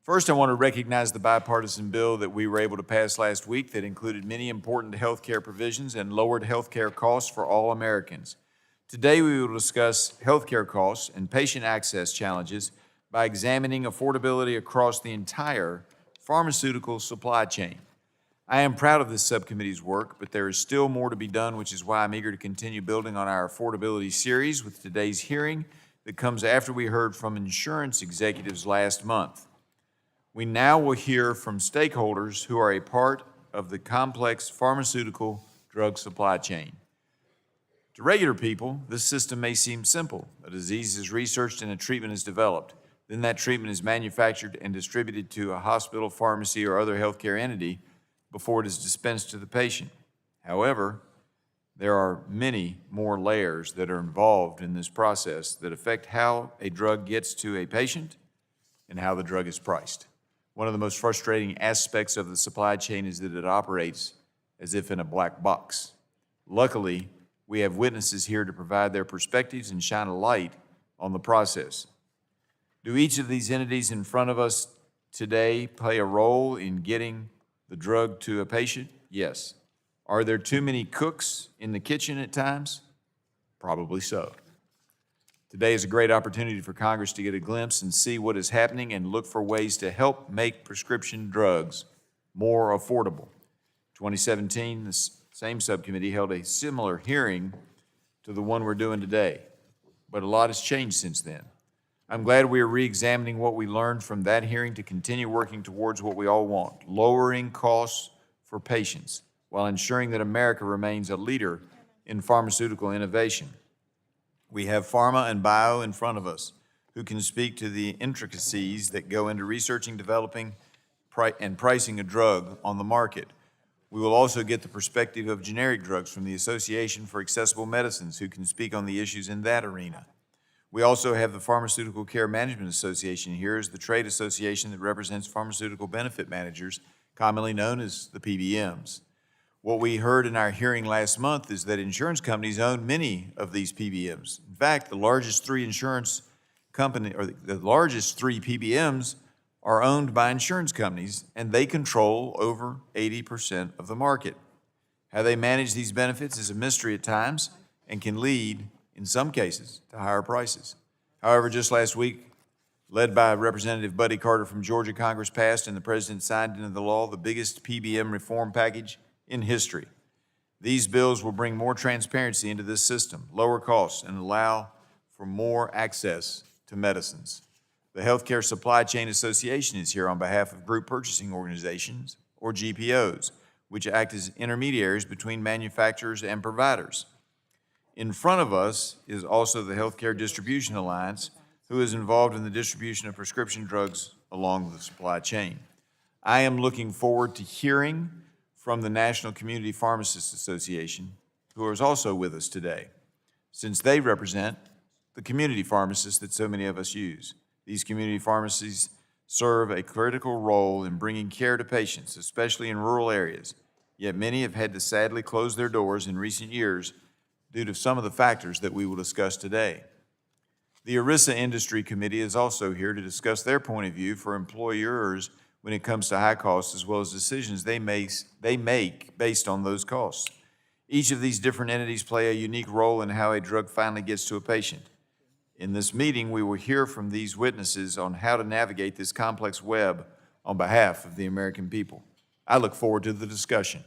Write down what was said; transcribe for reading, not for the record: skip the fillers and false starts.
First, I want to recognize the bipartisan bill that we were able to pass last week that included many important health care provisions and lowered health care costs for all Americans. Today, we will discuss health care costs and patient access challenges by examining affordability across the entire pharmaceutical supply chain. I am proud of this subcommittee's work, but there is still more to be done, which is why I'm eager to continue building on our affordability series with today's hearing that comes after we heard from insurance executives last month. We now will hear from stakeholders who are a part of the complex pharmaceutical drug supply chain. To regular people, this system may seem simple. A disease is researched and a treatment is developed. Then that treatment is manufactured and distributed to a hospital, pharmacy, or other healthcare entity before it is dispensed to the patient. However, there are many more layers that are involved in this process that affect how a drug gets to a patient and how the drug is priced. One of the most frustrating aspects of the supply chain is that it operates as if in a black box. Luckily, we have witnesses here to provide their perspectives and shine a light on the process. Do each of these entities in front of us today play a role in getting the drug to a patient? Yes. Are there too many cooks in the kitchen at times? Probably so. Today is a great opportunity for Congress to get a glimpse and see what is happening and look for ways to help make prescription drugs more affordable. 2017, the same subcommittee held a similar hearing to the one we're doing today, but a lot has changed since then. I'm glad we are re-examining what we learned from that hearing to continue working towards what we all want, lowering costs for patients while ensuring that America remains a leader in pharmaceutical innovation. We have pharma and bio in front of us who can speak to the intricacies that go into researching, developing, and pricing a drug on the market. We will also get the perspective of generic drugs from the Association for Accessible Medicines who can speak on the issues in that arena. We also have the Pharmaceutical Care Management Association here as the trade association that represents pharmaceutical benefit managers, commonly known as the PBMs. What we heard in our hearing last month is that insurance companies own many of these PBMs. In fact, the largest three insurance companies, or the largest three PBMs are owned by insurance companies, and they control over 80% of the market. How they manage these benefits is a mystery at times and can lead, in some cases, to higher prices. However, just last week, led by Representative Buddy Carter from Georgia, Congress passed and the President signed into the law the biggest PBM reform package in history. These bills will bring more transparency into this system, lower costs, and allow for more access to medicines. The Healthcare Supply Chain Association is here on behalf of group purchasing organizations, or GPOs, which act as intermediaries between manufacturers and providers. In front of us is also the Healthcare Distribution Alliance, who is involved in the distribution of prescription drugs along the supply chain. I am looking forward to hearing from the National Community Pharmacists Association, who is also with us today, since they represent the community pharmacists that so many of us use. These community pharmacies serve a critical role in bringing care to patients, especially in rural areas, yet many have had to sadly close their doors in recent years due to some of the factors that we will discuss today. The ERISA Industry Committee is also here to discuss their point of view for employers when it comes to high costs, as well as decisions they make based on those costs. Each of these different entities play a unique role in how a drug finally gets to a patient. In this meeting, we will hear from these witnesses on how to navigate this complex web on behalf of the American people. I look forward to the discussion.